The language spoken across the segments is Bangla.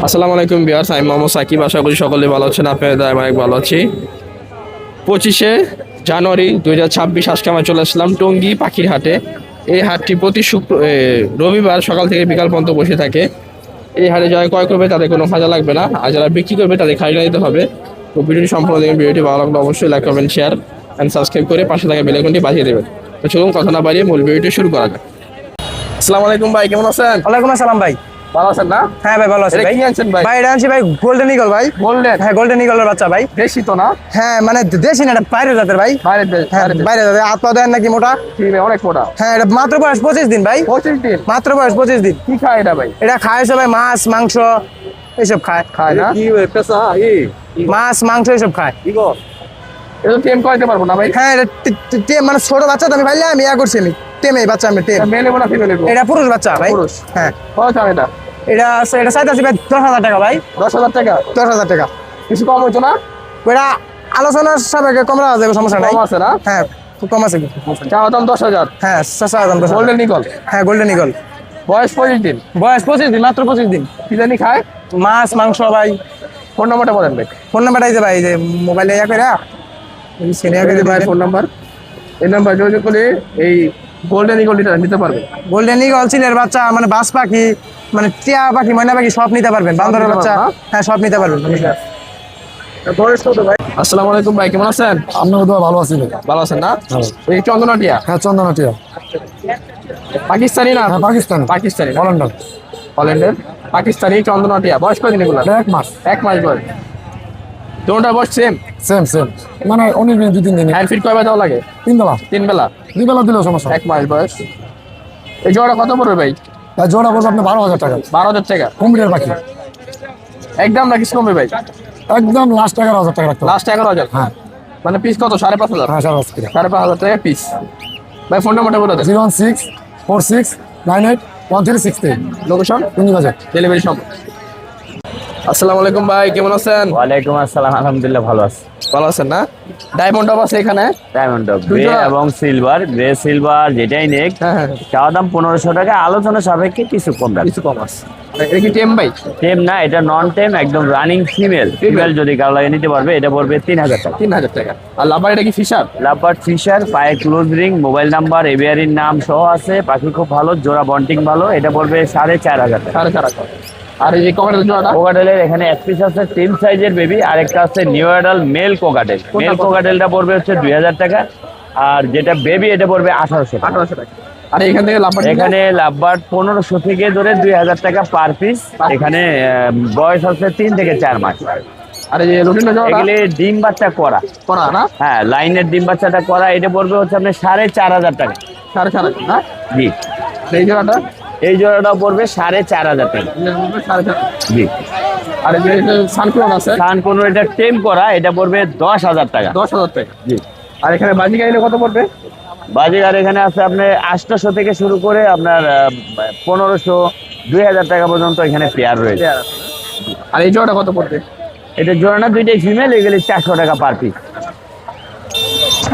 আসসালামু আলাইকুম ভিউয়ার্স, আমি মোহাম্মদ সাকিব। আশা করি সকলে ভালো আছেন। আপনাদের আমি অনেক ভালো আছি। 25শে জানুয়ারি 2026 আজকে আমরা চলে আসলাম টঙ্গী পাখির হাটে। এই হাটটি প্রতি রবিবার সকাল থেকে বিকাল পর্যন্ত বসে থাকে। এই হাটে যারা ক্রয় করবে তাদের কোনো ভাড়া লাগবে না, আর যারা বিক্রি করবে তাদের খাজনা দিতে হবে। তো ভিডিওটি সম্পূর্ণ দেখবেন। ভিডিওটি ভালো লাগলে অবশ্যই like comment share and subscribe করে পাশে থাকা বেল আইকনটি বাজিয়ে দেবেন। তো চলুন কথা না বাড়িয়ে মূল ভিডিওটি শুরু করা যাক। আসসালামু আলাইকুম ভাই, কেমন আছেন? ওয়ালাইকুম আসসালাম ভাই। ভালো আছেন না? হ্যাঁ ভাই, ভালো আছি এটা ভাই। কি আনছেন ভাই? ভাই এটা আনছি ভাই, গোল্ডেন ইগল ভাই। গোল্ডেন? হ্যাঁ, গোল্ডেন ইগলের বাচ্চা ভাই। বেশি তো না? হ্যাঁ মানে দেশি না, এটা বাইরে জাতের ভাই। বাইরে হ্যাঁ বাইরে জাতের। হাত পা দেন নাকি মোটা? ঠিক আছে, অনেক মোটা। হ্যাঁ, এটা মাত্র বয়স 25 দিন ভাই। 25 দিন? মাত্র বয়স 25 দিন। কি খায় এটা ভাই? এটা খায় হচ্ছে ভাই মাছ মাংস এইসব খায়। খায় না? মাছ মাংস এইসব খায়। এটা তো টেম করাইতে পারবো না ভাই? হ্যাঁ এটা টেম মানে ছোট বাচ্চা তো আমি ভাইলে আমি করছি আমি টেমে বাচ্চা আমি টেম। মেলে না ফিমেল? এটা পুরুষ বাচ্চা ভাই। পুরুষ? হ্যাঁ। কত চান এটা? এটা চাইতেছি ভাই 10,000 টাকা ভাই। 10,000 টাকা? 10,000 টাকা। কিছু কম হইতো না? এটা আলোচনার সাপেক্ষে কম রাখা যাবে, সমস্যা নাই। কম আছে না? হ্যাঁ খুব কম আছে। চাওয়া দাম 10,000? হ্যাঁ দাম গোল্ডেন নিকল? হ্যাঁ গোল্ডেন ইগল। বয়স 25 দিন? বয়স 25 দিন, মাত্র 25 দিন। কি জানি খায়? মাছ মাংস ভাই। ফোন নাম্বারটা বলেন ভাই। ফোন নাম্বারটা এই যে ভাই, যে মোবাইলে ভাই ফোন নাম্বার, এই নাম্বার যোগাযোগ করে এই গোল্ডেন ইগল নিতে পারবে। গোল্ডেন ইগল চিলের বাচ্চা মানে বাস পাখি মানে টিয়া পাখি ময়না পাখি সব নিতে পারবেন। বান্দরের বাচ্চা হ্যাঁ সব নিতে পারবেন। বয়স কত ভাই? আসসালামু আলাইকুম ভাই, কেমন আছেন? আপনার তো ভালো আছি ভাই। ভালো আছেন না? এই চন্দনাটিয়া? হ্যাঁ চন্দনাটিয়া। পাকিস্তানি না? হ্যাঁ পাকিস্তান। পাকিস্তানি না? হল্যান্ডার। হল্যান্ডের পাকিস্তানি চন্দনাটিয়া। বয়স কদিন এগুলো? 1 মাস। 1 মাস বয়স। দুটোটা বয়স সেম? সেম সেম মানে 19 দিন 2-3 দিন। হ্যান্ড ফিট কয়বার দেওয়া লাগে? 3 বেলা। 3 বেলা? 2 বেলা দিলেও সমস্যা। 1 মাস বয়স। এই জোড়া কত পড়বে ভাই? তাই জোড়া বলছে আপনি 12,000 টাকা। 12,000 টাকা? কুমিরের পাখি। একদম না কিছু কমবে ভাই? একদম লাস্ট 11,000 টাকা রাখতে হবে। লাস্ট 11,000? হ্যাঁ মানে পিস কত? 5,500? হ্যাঁ 5,500 টাকা। 5,500 টাকা পিস। ভাই ফোন নাম্বারটা বলে দেন। 01646981363। লোকেশন? টঙ্গীবাজার। ডেলিভারি সম্ভব? আসসালামু আলাইকুম ভাই, কেমন আছেন? ওয়ালাইকুম আসসালাম, আলহামদুলিল্লাহ ভালো আছি। ভালো আছেন না? ডায়মন্ড অফ আছে এখানে? ডায়মন্ড গ্রে দুইটা? এবং সিলভার, গ্রে সিলভার যেটাই নেক হ্যাঁ হ্যাঁ, চাওয়া দাম 1500 টাকা, আলোচনা সাপেক্ষে কিছু কম রাখবে। কিছু কম আছে। এটা কি টেম ভাই? টেম না, এটা নন টেম, একদম রানিং ফিমেল। ফিমেল যদি কারো লাগে নিতে পারবে, এটা পড়বে 3000 টাকা। 3,000 টাকা। আর লাভার এটা কি ফিশার? লাভবার্ড ফিশার, পায়ে ক্লোজ রিং, মোবাইল নাম্বার এভিয়ারির নাম সহ আছে। পাখি খুব ভালো, জোড়া বন্টিং ভালো, এটা পড়বে 4,500 টাকা। 4,500। আর এই যে কমেন্টের জোড়াটা? কোকাটেলের এখানে এক পিস আছে টিম সাইজের বেবি, আরেকটা আছে new adult male cockatiel. Male কোকাটেলটা পড়বে হচ্ছে 2,000 টাকা, আর যেটা বেবি এটা পড়বে 1,800 টাকা। 1,800 টাকা। আর এখান থেকে লাভার? এখানে লাভবার্ড 1500 থেকে ধরে 2,000 টাকা পার পিস। এখানে বয়স হচ্ছে 3 থেকে 4 মাস। আর এই যে রুটিনের জোড়াটা? এগুলি ডিম বাচ্চা করা। করা না? হ্যাঁ লাইনের ডিম বাচ্চাটা করা, এটা পড়বে হচ্ছে আপনার 4,500 টাকা। 4,500 না? জি। এই জোড়াটা? এই জোড়াটাও পড়বে 4,500 টাকা। 4,500। জি। আর এই যে সানক্লোন আছে? সান কোনো এটা টেম করা, এটা পড়বে 10,000 টাকা। 10,000 টাকা। জি। আর এখানে বাজি গাইলে কত পড়বে? বাজিগার এখানে আছে আপনার 800 থেকে শুরু করে আপনার 1500 2,000 টাকা পর্যন্ত এখানে পেয়ার রয়েছে। আর এই জোড়াটা কত পড়বে? এটা জোড়া না, দুইটাই ফিমেল, এগুলি 400 টাকা পার পিস।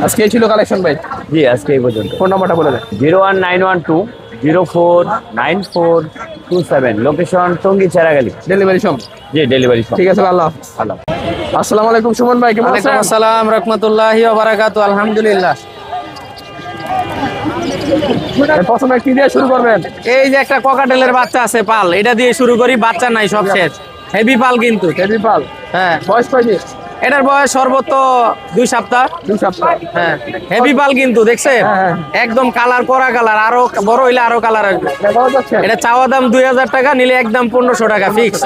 আজকে এই ছিল কালেকশন ভাই। জি আজকে এই পর্যন্ত। ফোন নাম্বারটা বলে দেন। 01912049427, লোকেশন টঙ্গী চেরাগালি। ডেলিভারি সব? জি ডেলিভারি। ঠিক আছে, আল্লাহ হাফেজ। আল্লাহ। আসসালামু আলাইকুম সুমন ভাই, কেমন আছেন? আসসালাম রাহমাতুল্লাহি ওয়া বারাকাতু। আলহামদুলিল্লাহ। প্রথমে কি দিয়ে শুরু করবেন? এই যে একটা ককাটেলের বাচ্চা আছে পাল, এটা দিয়ে শুরু করি। বাচ্চা নাই, সব শেষ। হেভি পাল কিন্তু। হেভি পাল? হ্যাঁ। বয়স কয়দিন? এটার বয়স সর্বোচ্চ 2 সপ্তাহ। 2 সপ্তাহ? হ্যাঁ হেভি পাল কিন্তু, দেখছেন? হ্যাঁ। একদম কালার করা কালার, আরো বড় হইলে আরো কালার আসবে। দেখা যাচ্ছে? এটা চাওয়া দাম 2,000 টাকা, নিলে একদম 1500 টাকা ফিক্স।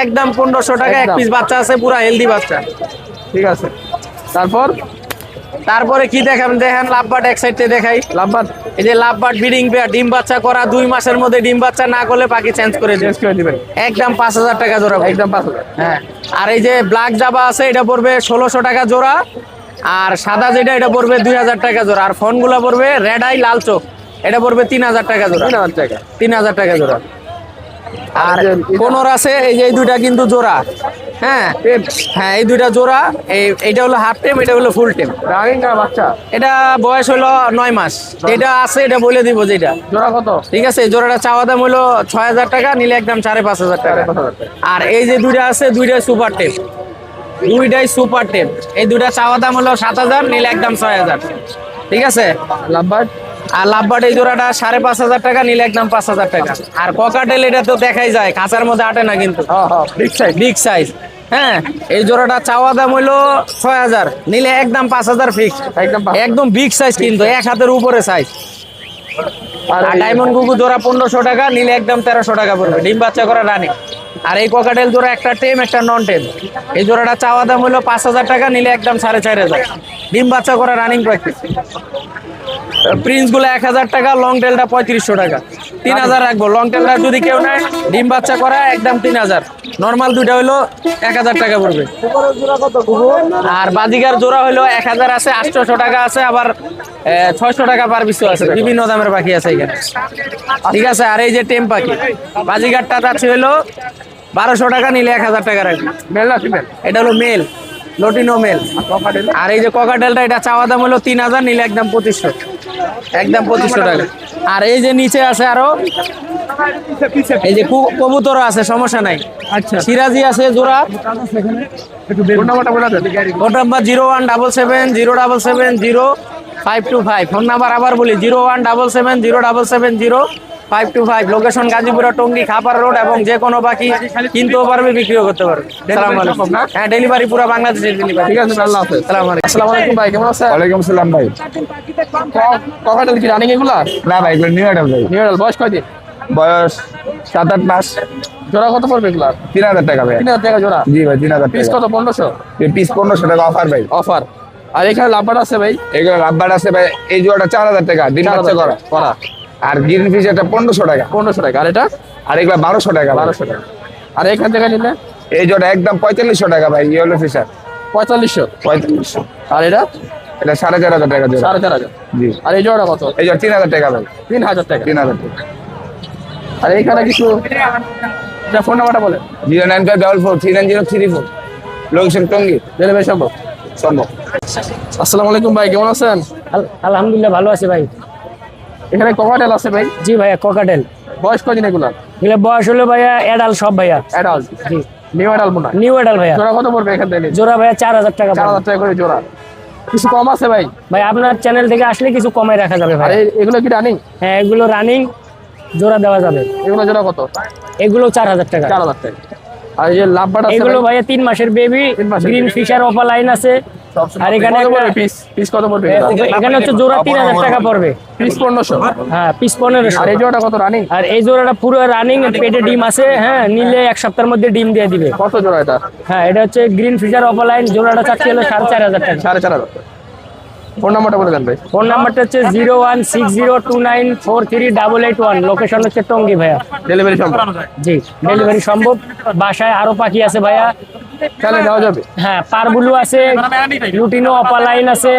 একদম 1500 টাকা। এক একদম। পিস বাচ্চা আছে, পুরা হেলদি বাচ্চা। ঠিক আছে। তারপরে কি দেখেন লাভবার্ড এক সাইডে দেখাই। লাভবার্ড? এই যে লাভবার্ড ব্রিডিং পেয়ার, ডিম বাচ্চা করা। 2 মাসের মধ্যে ডিম বাচ্চা না করলে পাখি চেঞ্জ করে চেঞ্জ করে দিবেন? একদম 5,000 টাকা জোড়া। একদম 5,000? হ্যাঁ। আর এই যে ব্ল্যাক জাবা আছে, এটা পড়বে 1,600 টাকা জোড়া। আর সাদা যেটা, এটা পড়বে 2,000 টাকা জোড়া। আর ফোনগুলো পড়বে রেড আই লাল চোখ, এটা পড়বে 3,000 টাকা জোড়া। 3,000 টাকা? 3,000 টাকা জোড়া। আর কোনর আছে এই যে এই দুইটা কিন্তু জোড়া। হ্যাঁ হ্যাঁ, এই দুইটা জোড়া। এইটা হলো হাফ টেম, এটা হলো ফুল টেম। রানিং না বাচ্চা? এটা বয়স হলো 9 মাস। যেটা আছে এটা বলে দিব যেটা। জোড়া কত? ঠিক আছে, এই জোড়াটা চাওয়া দাম হলো 6,000 টাকা, নিলে একদম 5,500 টাকা। আর এই যে দুইটা আছে, দুইটাই সুপার টেপ, দুইটাই সুপার টেপ। এই দুইটা চাওয়া দাম হলো 7,000, নিলে একদম 6,000। ঠিক আছে। লাভবার্ড? আর লাভবার্ড এই জোড়াটা 5,500 টাকা, নিলে একদম 5,000 টাকা। আর ককাটেল এটা তো দেখাই যায়, খাঁচার মধ্যে আটে না কিন্তু, বিগ সাইজ। Big size. হ্যাঁ, এই জোড়াটা চাওয়া দাম হলো 6,000, নিলে একদম 5,000 ফিক্স। একদম বিগ সাইজ কিন্তু, এক হাতের উপরে সাইজ। আর ডায়মন্ড গুগু জোড়া 1,500 টাকা, নিলে একদম 1,300 টাকা পড়বে, ডিম বাচ্চা করা রানী। আর এই কোকাটেল জোড়া একটা টেম একটা নন টেম। এই জোড়াটা চাওয়া দাম হলো 5,000 টাকা, নিলে একদম 4,500, ডিম বাচ্চা করা রানিং প্র্যাকটিস। প্রিন্স গুলো 1,000 টাকা, লং টেলটা 3,500 টাকা, 3,000 রাখবো। লং টেলটা যদি কেউ নেয় ডিম বাচ্চা করা একদম 3,000, নর্মাল দুইটা হলো 1,000 টাকা পড়বে। আর বাজিগার জোড়া হলো 1,000 আছে, 800 টাকা আছে, আবার 600 টাকা পার পিছু আছে, বিভিন্ন দামের পাখি আছে এখানে। ঠিক আছে। আর এই যে টেম পাখি বাজিগারটা আছে হলো 1,200 টাকা, নিলে 1,000 টাকা রাখবে। মেল না ফিমেল? এটা হলো মেল, লটিনো মেল। আর এই যে ককাটেলটা এটা চাওয়া দাম হলো 3,000, নিলে একদম 2,500, একদম 2,500 টাকা। আর এই যে নিচে আছে আরো এই যে কবুতর আছে, সমস্যা নাই। আচ্ছা, সিরাজি আছে জোড়া। ফোন নাম্বারটা বলে দেন। Phone number 0177700525। ফোন নাম্বার আবার বলি 0177700525। Location Gazipura, Tongi, Khapar road. এবং যে কোনো বাকি কিনতেও পারবে, বিক্রিও করতে পারবে। সালাম আলাইকুম। হ্যাঁ, ডেলিভারি পুরো বাংলাদেশের ডেলিভারি। ঠিক আছে, আল্লাহ হাফেজ। সালাম আলাইকুম। আসসালামু আলাইকুম ভাই, কেমন আছেন? ওয়ালাইকুম সালাম ভাই। ককাটেল কি রানিং এগুলা? না ভাই, এগুলো নিউ অ্যাডাল ভাই। নিউ বয়স কয়দিন? বয়স 7-8 মাস। জোড়া কত পড়বে এগুলা? 3,000 টাকা ভাই। 3,000 টাকা জোড়া? জি ভাই, 3,000 পিস টাকা। কত? 1,500? পিস 1,500 টাকা অফার ভাই। অফার। আর এখানে লাভবার্ড আছে ভাই? এগুলো রাব্বার আছে ভাই, এই জোড়াটা 4,000 টাকা, ডিম বাচ্চা করা। করা। আর গ্রিন ফিশ এটা 1,500 টাকা। 1,500 টাকা। আর এটা? আর এগুলো 1,200 টাকা। 1,200 টাকা। আর এখান থেকে নিলে? এই জোড়া একদম 4,500 টাকা ভাই, ইয়েলো ফিশার। 4,500। 4,500। আর এটা? এটা 4,500 টাকা জোড়া। 4,500। জি। আর এই জোড়া কত? এই জোড়া 3,000 টাকা ভাই। 3,000 টাকা। 3,000 টাকা। আর এইখানে কিছু ফোন নাম্বারটা বলেন। 09544390334। লোকেশন টঙ্গী। ডেলিভারি সম্ভব? সম্ভব। আসসালামু আলাইকুম ভাই, কেমন আছেন? আলহামদুলিল্লাহ ভালো আছে ভাই। এখানে ককাটেল আছে ভাই? জি ভাইয়া, ককাটেল। বয়স কদিন এগুলা? এগুলো বয়স হলো ভাইয়া অ্যাডাল সব ভাইয়া। অ্যাডাল্ট? জি, নিউ অ্যাডাল্ট মনে হয়। নিউ অ্যাডাল ভাইয়া। জোড়া কত পড়বে এখান থেকে? জোড়া ভাইয়া 4,000 টাকা। 4,000 টাকা করে জোড়া। কিছু কম আছে ভাই? ভাই আপনার চ্যানেল থেকে আসলে কিছু কমাই রাখা যাবে আর ভাই। এগুলো কি রানিং? হ্যাঁ, এগুলো রানিং, জোড়া দেওয়া যাবে। এগুলো জোড়া কত? এগুলো 4,000 টাকা। 4,000 টাকা। আর এই যে লাভবার্ড আছে এগুলো ভাই? ভাইয়া 3 মাসের বেবি, 3 মাসের green baby। Fisher offer line আছে। আর এখানে কত পড়বে একটা- পিস? পিস কত পড়বে এগুলা? এখানে হচ্ছে জোড়া 3,000 টাকা পড়বে। পিস 1,500। হ্যাঁ, পিস 1500। আর এই জোড়াটা কত রানিং? আর এই জোড়াটা পুরো রানিং, পেটে ডিম আছে। হ্যাঁ, নিলে 1 সপ্তাহের মধ্যে ডিম দিয়ে দিবে। কত জোড়া এটা? হ্যাঁ, এটা হচ্ছে গ্রিন ফিশার অফার লাইন। জোড়াটা চাচ্ছি হলো 4,500 টাকা। 4,500 টাকা। ফোন নাম্বারটা বলে দেন ভাই। ফোন নাম্বারটা হচ্ছে 016029438881। লোকেশন হচ্ছে টঙ্গী ভাইয়া। ডেলিভারি সম্ভব? জি, ডেলিভারি সম্ভব। বাসায় আরো পাখি আছে ভাইয়া। তাহলে দেওয়া যাবে? হ্যাঁ, পারবুলু আছে, লুটিনো অপার লাইন আছে।